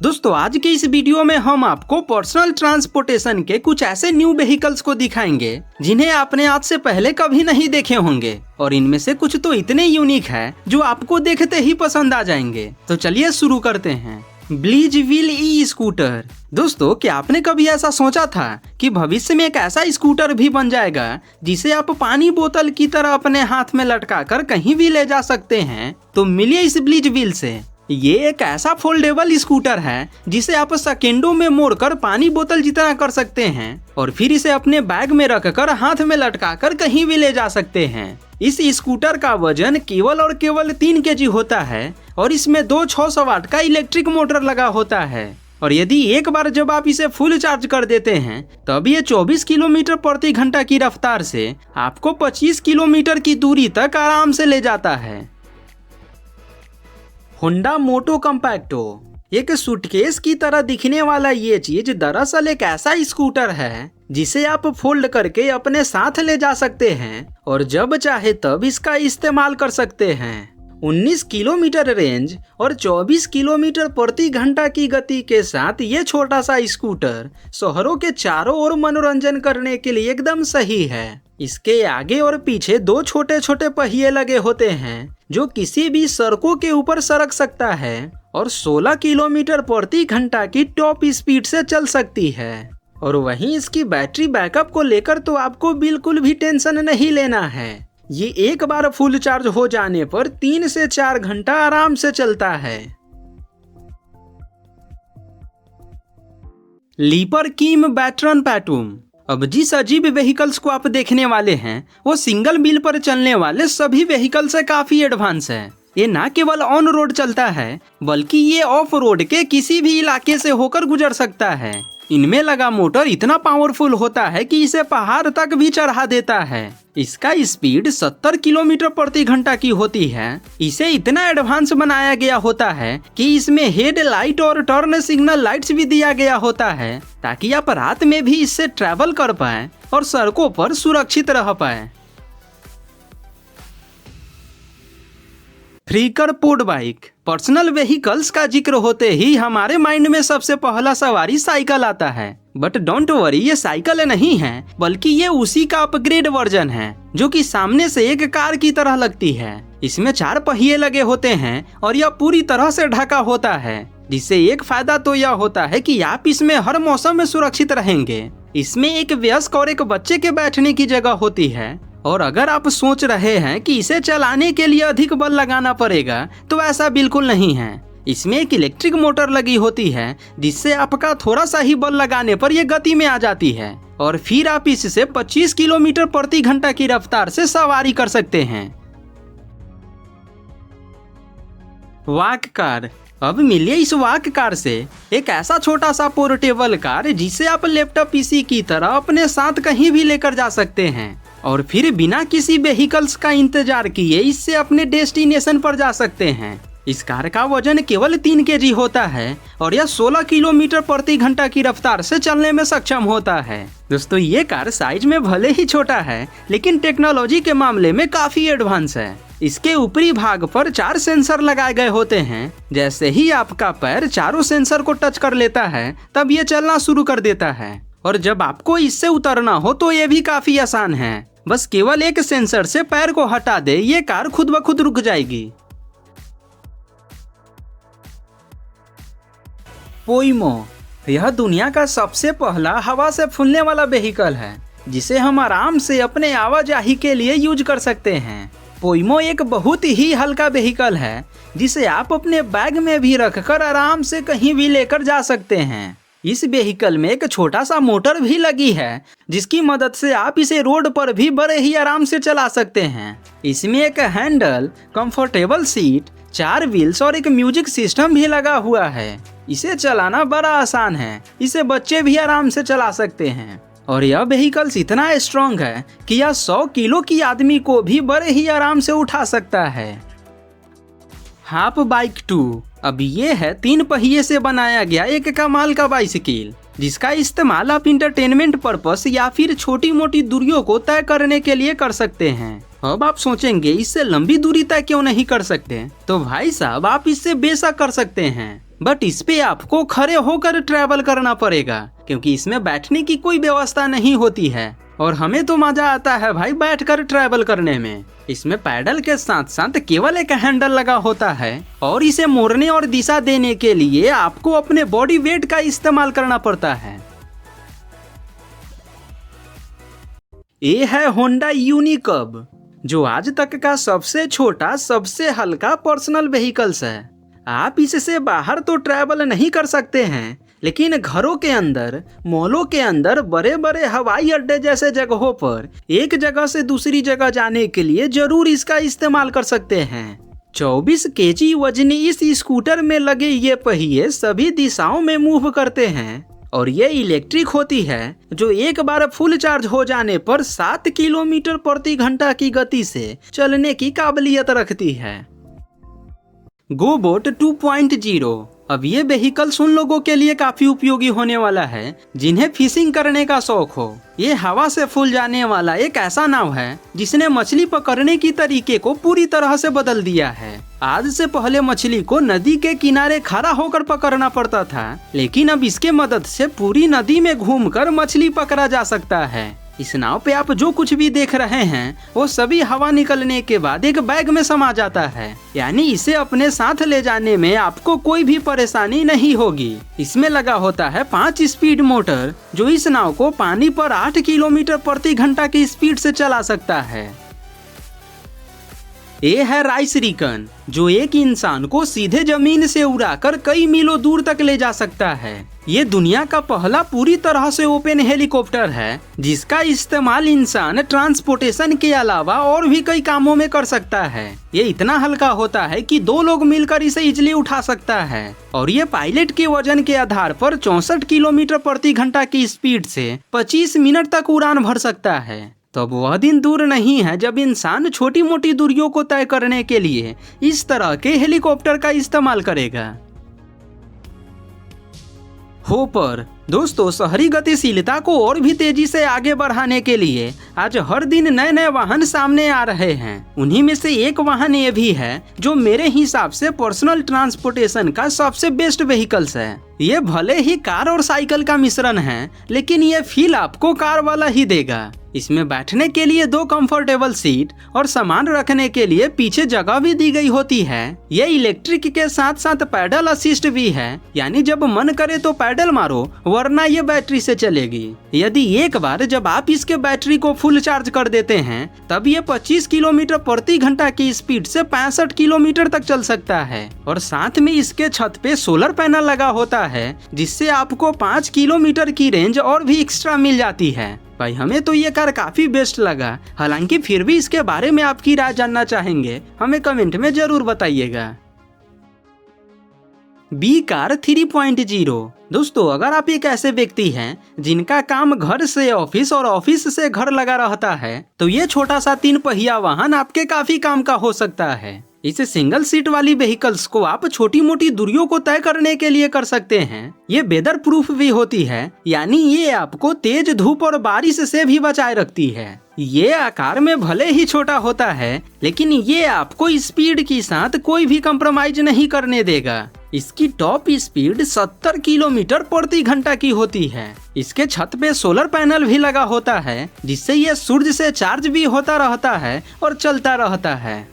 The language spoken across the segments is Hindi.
दोस्तों आज के इस वीडियो में हम आपको पर्सनल ट्रांसपोर्टेशन के कुछ ऐसे न्यू व्हीकल्स को दिखाएंगे जिन्हें आपने आज से पहले कभी नहीं देखे होंगे और इनमें से कुछ तो इतने यूनिक है जो आपको देखते ही पसंद आ जाएंगे। तो चलिए शुरू करते हैं। ब्लीज व्हील ई स्कूटर। दोस्तों क्या आपने कभी ऐसा सोचा था कि भविष्य में एक ऐसा स्कूटर भी बन जाएगा जिसे आप पानी बोतल की तरह अपने हाथ में लटका कर कहीं भी ले जा सकते हैं? तो मिलिए इस ब्लीज व्हील से। ये एक ऐसा फोल्डेबल स्कूटर है जिसे आप सेकेंडों में मोड़कर पानी बोतल जितना कर सकते हैं और फिर इसे अपने बैग में रखकर हाथ में लटकाकर कहीं भी ले जा सकते हैं। इस स्कूटर का वजन केवल और केवल 3 kg होता है और इसमें 2 600 वाट का इलेक्ट्रिक मोटर लगा होता है। और यदि एक बार जब आप इसे फुल चार्ज कर देते हैं तब ये 24 किलोमीटर प्रति घंटा की रफ्तार से आपको 25 किलोमीटर की दूरी तक आराम से ले जाता है। होंडा मोटो कॉम्पैक्टो। एक सूटकेस की तरह दिखने वाला ये चीज दरअसल एक ऐसा स्कूटर है जिसे आप फोल्ड करके अपने साथ ले जा सकते हैं और जब चाहे तब इसका इस्तेमाल कर सकते हैं। 19 किलोमीटर रेंज और 24 किलोमीटर प्रति घंटा की गति के साथ ये छोटा सा स्कूटर शहरों के चारों ओर मनोरंजन करने के लिए एकदम सही है। इसके आगे और पीछे 2 छोटे छोटे पहिए लगे होते हैं जो किसी भी सड़कों के ऊपर सरक सकता है और 16 किलोमीटर प्रति घंटा की टॉप स्पीड से चल सकती है। और वहीं इसकी बैटरी बैकअप को लेकर तो आपको बिल्कुल भी टेंशन नहीं लेना है। ये एक बार फुल चार्ज हो जाने पर 3 से 4 घंटा आराम से चलता है। लीपर किम बैटरन पैटूम। अब जिस अजीब व्हीकल्स को आप देखने वाले हैं वो सिंगल व्हील पर चलने वाले सभी व्हीकल से काफी एडवांस है। ये ना केवल ऑन रोड चलता है बल्कि ये ऑफ रोड के किसी भी इलाके से होकर गुजर सकता है। इनमें लगा मोटर इतना पावरफुल होता है कि इसे पहाड़ तक भी चढ़ा देता है। इसका स्पीड 70 किलोमीटर प्रति घंटा की होती है। इसे इतना एडवांस बनाया गया होता है कि इसमें हेड लाइट और टर्न सिग्नल लाइट्स भी दिया गया होता है ताकि आप रात में भी इससे ट्रैवल कर पाएं और सड़कों पर सुरक्षित रह पाएं। फ्रीकर पोड बाइक। पर्सनल व्हीकल्स का जिक्र होते ही हमारे माइंड में सबसे पहला सवारी साइकिल आता है। बट डोंट वरी, ये साइकिल नहीं है बल्कि ये उसी का अपग्रेड वर्जन है जो कि सामने से एक कार की तरह लगती है। इसमें 4 पहिए लगे होते हैं और यह पूरी तरह से ढका होता है जिससे एक फायदा तो यह होता है कि आप इसमें हर मौसम में सुरक्षित रहेंगे। इसमें एक वयस्क और एक बच्चे के बैठने की जगह होती है और अगर आप सोच रहे हैं कि इसे चलाने के लिए अधिक बल लगाना पड़ेगा तो ऐसा बिल्कुल नहीं है। इसमें एक इलेक्ट्रिक मोटर लगी होती है जिससे आपका थोड़ा सा ही बल लगाने पर यह गति में आ जाती है और फिर आप इससे 25 किलोमीटर प्रति घंटा की रफ्तार से सवारी कर सकते हैं। Walk car. अब मिलिए इस वॉक कार से एक ऐसा छोटा सा पोर्टेबल कार जिसे आप लैपटॉप पीसी की तरह अपने साथ कहीं भी लेकर जा सकते हैं और फिर बिना किसी व्हीकल्स का इंतजार किए इससे अपने डेस्टिनेशन पर जा सकते हैं। इस कार का वजन केवल 3 kg होता है और यह 16 किलोमीटर प्रति घंटा की रफ्तार से चलने में सक्षम होता है। दोस्तों ये कार साइज में भले ही छोटा है लेकिन टेक्नोलॉजी के मामले में काफी एडवांस है। इसके ऊपरी भाग पर 4 सेंसर लगाए गए होते हैं। जैसे ही आपका पैर चारों सेंसर को टच कर लेता है तब ये चलना शुरू कर देता है और जब आपको इससे उतरना हो तो ये भी काफी आसान है। बस केवल एक सेंसर से पैर को हटा दे, ये कार खुद ब खुद रुक जाएगी। पोइमो। यह दुनिया का सबसे पहला हवा से फूलने वाला व्हीकल है जिसे हम आराम से अपने आवाजाही के लिए यूज कर सकते हैं। पोइमो एक बहुत ही हल्का व्हीकल है जिसे आप अपने बैग में भी रखकर आराम से कहीं भी लेकर जा सकते हैं। इस व्हीकल में एक छोटा सा मोटर भी लगी है जिसकी मदद से आप इसे रोड पर भी बड़े ही आराम से चला सकते हैं। इसमें एक हैंडल, कंफर्टेबल सीट, 4 व्हील्स और एक म्यूजिक सिस्टम भी लगा हुआ है। इसे चलाना बड़ा आसान है, इसे बच्चे भी आराम से चला सकते हैं और यह व्हीकल्स इतना स्ट्रॉन्ग है कि यह 100 किलो की आदमी को भी बड़े ही आराम से उठा सकता है। Half bike 2। अब ये है 3 पहिए से बनाया गया एक कमाल का बाइसिकल जिसका इस्तेमाल आप इंटरटेनमेंट पर्पस या फिर छोटी मोटी दूरियों को तय करने के लिए कर सकते हैं। अब आप सोचेंगे इससे लंबी दूरी तय क्यों नहीं कर सकते? तो भाई साहब आप इससे बेशक कर सकते हैं। बट इस पे आपको खड़े होकर ट्रैवल करना पड़ेगा, क्योंकि इसमें बैठने की कोई व्यवस्था नहीं होती है। और हमें तो मजा आता है भाई बैठकर ट्रैवल करने में। इसमें पैडल के साथ साथ केवल एक हैंडल लगा होता है, और इसे मोड़ने और दिशा देने के लिए आपको अपने बॉडी वेट का इस्तेमाल करना पड़ता है। ये है होंडा यूनिकब, जो आज तक का सबसे छोटा सबसे हल्का पर्सनल व्हीकल्स है। आप इससे बाहर तो ट्रैवल नहीं कर सकते हैं, लेकिन घरों के अंदर, मॉलों के अंदर, बड़े बड़े हवाई अड्डे जैसे जगहों पर एक जगह से दूसरी जगह जाने के लिए जरूर इसका इस्तेमाल कर सकते हैं। 24 केजी वजनी इस स्कूटर में लगे ये पहिए सभी दिशाओं में मूव करते हैं, और ये इलेक्ट्रिक होती है, जो एक बार फुल चार्ज हो जाने पर 7 किलोमीटर प्रति घंटा की गति से चलने की काबिलियत रखती है। गोबोट 2.0। अब ये व्हीकल्स उन लोगों के लिए काफी उपयोगी होने वाला है जिन्हें फिशिंग करने का शौक हो। ये हवा से फूल जाने वाला एक ऐसा नाव है जिसने मछली पकड़ने की तरीके को पूरी तरह से बदल दिया है। आज से पहले मछली को नदी के किनारे खड़ा होकर पकड़ना पड़ता था, लेकिन अब इसके मदद से पूरी नदी में घूमकर मछली पकड़ा जा सकता है। इस नाव पे आप जो कुछ भी देख रहे हैं वो सभी हवा निकलने के बाद एक बैग में समा जाता है, यानी इसे अपने साथ ले जाने में आपको कोई भी परेशानी नहीं होगी। इसमें लगा होता है 5 स्पीड मोटर, जो इस नाव को पानी पर 8 किलोमीटर प्रति घंटा की स्पीड से चला सकता है। ये है राइस रिकन, जो एक इंसान को सीधे जमीन से उड़ाकर कई मीलों दूर तक ले जा सकता है। ये दुनिया का पहला पूरी तरह से ओपन हेलीकॉप्टर है, जिसका इस्तेमाल इंसान ट्रांसपोर्टेशन के अलावा और भी कई कामों में कर सकता है। ये इतना हल्का होता है कि 2 लोग मिलकर इसे इजिली उठा सकता है, और ये पायलट के वजन के आधार पर 64 किलोमीटर प्रति घंटा की स्पीड से 25 मिनट तक उड़ान भर सकता है। तो अब वह दिन दूर नहीं है जब इंसान छोटी मोटी दूरियों को तय करने के लिए इस तरह के हेलीकॉप्टर का इस्तेमाल करेगा। होपर। दोस्तों, शहरी गतिशीलता को और भी तेजी से आगे बढ़ाने के लिए आज हर दिन नए नए वाहन सामने आ रहे हैं। उन्हीं में से एक वाहन ये भी है जो मेरे हिसाब से पर्सनल ट्रांसपोर्टेशन का सबसे बेस्ट व्हीकल्स है। ये भले ही कार और साइकिल का मिश्रण है, लेकिन ये फील आपको कार वाला ही देगा। इसमें बैठने के लिए 2 कंफर्टेबल सीट और सामान रखने के लिए पीछे जगह भी दी गई होती है। ये इलेक्ट्रिक के साथ साथ पैडल असिस्ट भी है, यानी जब मन करे तो पैडल मारो, वरना ये बैटरी से चलेगी। यदि एक बार जब आप इसके बैटरी को फुल चार्ज कर देते हैं, तब ये 25 किलोमीटर प्रति घंटा की स्पीड से 65 किलोमीटर तक चल सकता है। और साथ में इसके छत पे सोलर पैनल लगा होता है, जिससे आपको 5 किलोमीटर की रेंज और भी एक्स्ट्रा मिल जाती है। भाई, हमें तो ये कार काफी बेस्ट लगा। हालांकि फिर भी इसके बारे में आपकी राय जानना चाहेंगे, हमें कमेंट में जरूर बताइएगा। बी कार 3.0। दोस्तों, अगर आप एक ऐसे व्यक्ति हैं जिनका काम घर से ऑफिस और ऑफिस से घर लगा रहता है, तो ये छोटा सा 3 पहिया वाहन आपके काफी काम का हो सकता है। इस सिंगल सीट वाली व्हीकल्स को आप छोटी मोटी दूरियों को तय करने के लिए कर सकते हैं। ये वेदर प्रूफ भी होती है, यानी ये आपको तेज धूप और बारिश से भी बचाए रखती है। ये आकार में भले ही छोटा होता है, लेकिन ये आपको स्पीड के साथ कोई भी कंप्रोमाइज नहीं करने देगा। इसकी टॉप स्पीड 70 किलोमीटर प्रति घंटा की होती है। इसके छत पे सोलर पैनल भी लगा होता है, जिससे ये सूरज से चार्ज भी होता रहता है और चलता रहता है।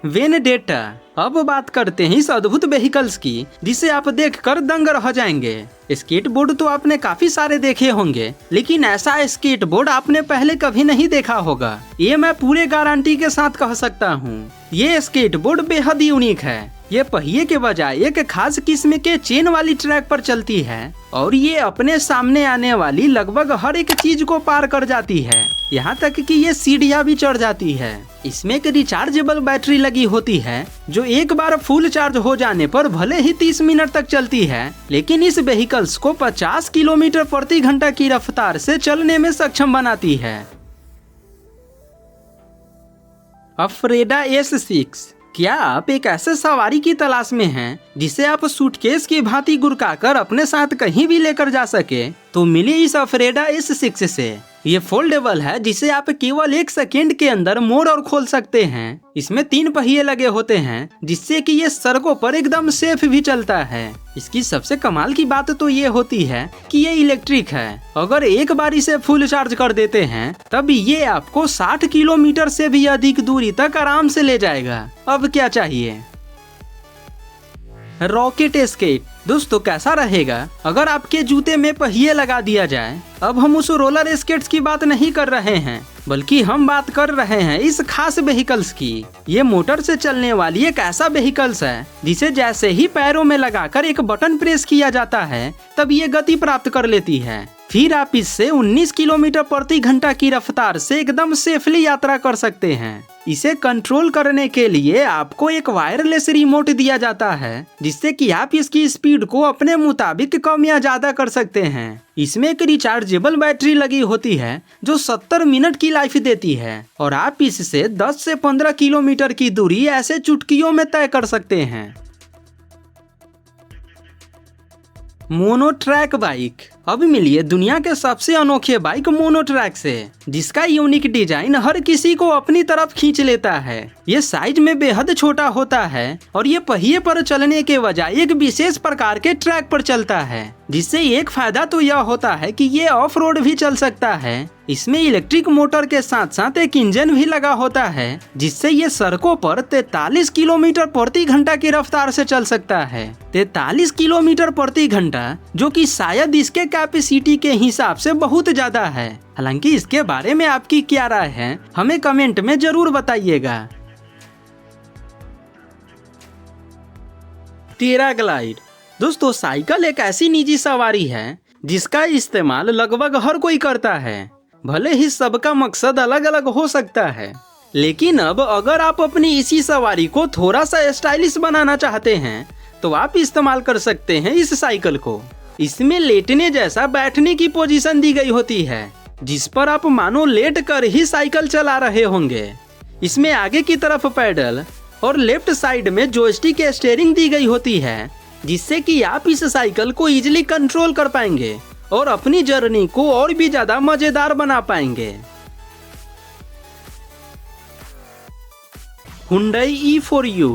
वेनडेटा। अब बात करते हैं इस अद्भुत व्हीकल्स की, जिसे आप देखकर दंग रह जाएंगे। स्केटबोर्ड तो आपने काफी सारे देखे होंगे, लेकिन ऐसा स्केटबोर्ड आपने पहले कभी नहीं देखा होगा। ये मैं पूरे गारंटी के साथ कह सकता हूँ। ये स्केटबोर्ड बेहद यूनिक है। ये पहिए के बजाय एक खास किस्म के चेन वाली ट्रैक पर चलती है, और ये अपने सामने आने वाली लगभग हर एक चीज को पार कर जाती है, यहाँ तक कि ये सीढ़ियाँ भी चढ़ जाती है। इसमें एक रिचार्जेबल बैटरी लगी होती है, जो एक बार फुल चार्ज हो जाने पर भले ही 30 मिनट तक चलती है, लेकिन इस व्हीकल्स को 50 किलोमीटर प्रति घंटा की रफ्तार से चलने में सक्षम बनाती है। अफ्रेडा S6। क्या आप एक ऐसे सवारी की तलाश में हैं जिसे आप सूटकेस की भांति गुरकाकर अपने साथ कहीं भी लेकर जा सके? तो मिली इस अफ्रेडा S6 से। ये फोल्डेबल है जिसे आप केवल 1 सेकेंड के अंदर मोड़ और खोल सकते हैं। इसमें 3 पहिए लगे होते हैं जिससे कि ये सड़कों पर एकदम सेफ भी चलता है। इसकी सबसे कमाल की बात तो ये होती है कि ये इलेक्ट्रिक है। अगर एक बार इसे फुल चार्ज कर देते हैं तब ये आपको 60 किलोमीटर से भी अधिक दूरी तक आराम से ले जाएगा। अब क्या चाहिए। Rocket escape. दोस्तों कैसा रहेगा अगर आपके जूते में पहिए लगा दिया जाए। अब हम उस रोलर स्केट्स की बात नहीं कर रहे हैं बल्कि हम बात कर रहे हैं इस खास व्हीकल्स की। ये मोटर से चलने वाली एक ऐसा व्हीकल्स है जिसे जैसे ही पैरों में लगाकर एक बटन प्रेस किया जाता है तब ये गति प्राप्त कर लेती है। फिर आप इससे 19 किलोमीटर प्रति घंटा की रफ्तार से एकदम सेफली यात्रा कर सकते हैं। इसे कंट्रोल करने के लिए आपको एक वायरलेस रिमोट दिया जाता है जिससे कि आप इसकी स्पीड को अपने मुताबिक कम या ज्यादा कर सकते हैं। इसमें एक रिचार्जेबल बैटरी लगी होती है जो 70 मिनट की लाइफ देती है और आप इससे 10 से 15 किलोमीटर की दूरी ऐसे चुटकियों में तय कर सकते हैं। मोनोट्रैक बाइक। अब मिलिए दुनिया के सबसे अनोखे बाइक मोनोट्रैक से, जिसका यूनिक डिजाइन हर किसी को अपनी तरफ खींच लेता है। ये साइज में बेहद छोटा होता है और ये पहिए पर चलने के बजाय एक विशेष प्रकार के ट्रैक पर चलता है, जिससे एक फायदा तो यह होता है कि ये ऑफ रोड भी चल सकता है। इसमें इलेक्ट्रिक मोटर के साथ साथ एक इंजन भी लगा होता है जिससे ये सड़कों पर 43 किलोमीटर प्रति घंटा की रफ्तार से चल सकता है। 43 किलोमीटर प्रति घंटा, जो कि शायद इसके कैपेसिटी के हिसाब से बहुत ज्यादा है। हालांकि इसके बारे में आपकी क्या राय है हमें कमेंट में जरूर बताइएगा। टेराग्लाइड। दोस्तों साइकिल एक ऐसी निजी सवारी है जिसका इस्तेमाल लगभग हर कोई करता है। भले ही सबका मकसद अलग अलग हो सकता है, लेकिन अब अगर आप अपनी इसी सवारी को थोड़ा सा स्टाइलिश बनाना चाहते हैं तो आप इस्तेमाल कर सकते हैं इस साइकिल को। इसमें लेटने जैसा बैठने की पोजीशन दी गई होती है जिस पर आप मानो लेट कर ही साइकिल चला रहे होंगे। इसमें आगे की तरफ पैडल और लेफ्ट साइड में जॉयस्टिक स्टीयरिंग दी गई होती है जिससे कि आप इस साइकिल को इजीली कंट्रोल कर पाएंगे और अपनी जर्नी को और भी ज्यादा मजेदार बना पाएंगे। Hyundai E4U।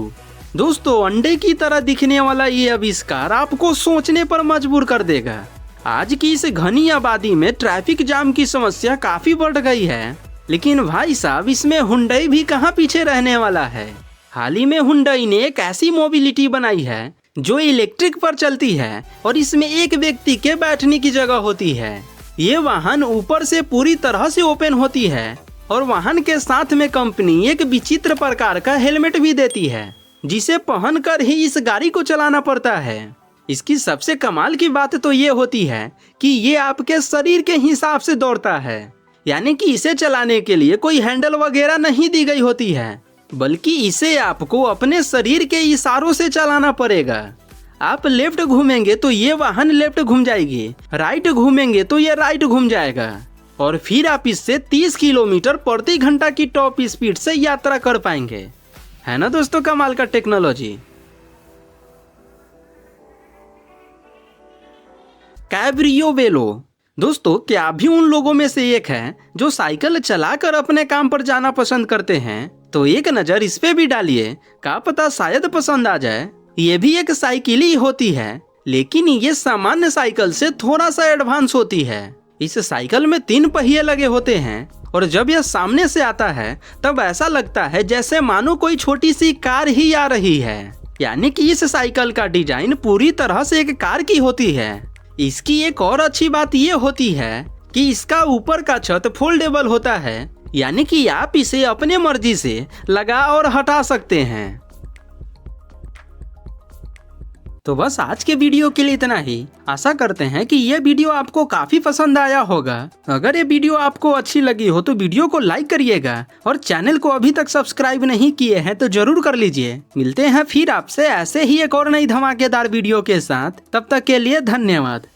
दोस्तों अंडे की तरह दिखने वाला ये आविष्कार आपको सोचने पर मजबूर कर देगा। आज की इस घनी आबादी में ट्रैफिक जाम की समस्या काफी बढ़ गई है, लेकिन भाई साहब इसमें Hyundai भी कहाँ पीछे रहने वाला है। हाल ही में Hyundai ने एक ऐसी मोबिलिटी बनाई है जो इलेक्ट्रिक पर चलती है और इसमें एक व्यक्ति के बैठने की जगह होती है। ये वाहन ऊपर से पूरी तरह से ओपन होती है और वाहन के साथ में कंपनी एक विचित्र प्रकार का हेलमेट भी देती है जिसे पहनकर ही इस गाड़ी को चलाना पड़ता है। इसकी सबसे कमाल की बात तो ये होती है कि ये आपके शरीर के हिसाब से दौड़ता है, यानी कि इसे चलाने के लिए कोई हैंडल वगैरह नहीं दी गई होती है, बल्कि इसे आपको अपने शरीर के इशारों से चलाना पड़ेगा। आप लेफ्ट घूमेंगे तो ये वाहन लेफ्ट घूम जाएगी, राइट घूमेंगे तो ये राइट घूम जाएगा और फिर आप इससे 30 किलोमीटर प्रति घंटा की टॉप स्पीड से यात्रा कर पाएंगे। है ना दोस्तों कमाल का टेक्नोलॉजी। कैब्रियो वेलो। दोस्तों क्या भी उन लोगों में से एक है जो साइकिल चलाकर अपने काम पर जाना पसंद करते हैं? तो एक नज़र इस पे भी डालिए, क्या पता शायद पसंद आ जाए। ये भी एक साइकिल ही होती है, लेकिन ये सामान्य साइकिल से थोड़ा सा एडवांस होती है। इस साइकिल में 3 पहिए लगे होते हैं और जब यह सामने से आता है तब ऐसा लगता है जैसे मानो कोई छोटी सी कार ही आ रही है। यानी कि इस साइकिल का डिजाइन पूरी तरह से एक कार की होती है। इसकी एक और अच्छी बात ये होती है कि इसका ऊपर का छत फोल्डेबल होता है, यानी कि आप इसे अपने मर्जी से लगा और हटा सकते हैं। तो बस आज के वीडियो के लिए इतना ही। आशा करते हैं कि ये वीडियो आपको काफी पसंद आया होगा। अगर ये वीडियो आपको अच्छी लगी हो तो वीडियो को लाइक करिएगा और चैनल को अभी तक सब्सक्राइब नहीं किए हैं तो जरूर कर लीजिए। मिलते हैं फिर आपसे ऐसे ही एक और नई धमाकेदार वीडियो के साथ। तब तक के लिए धन्यवाद।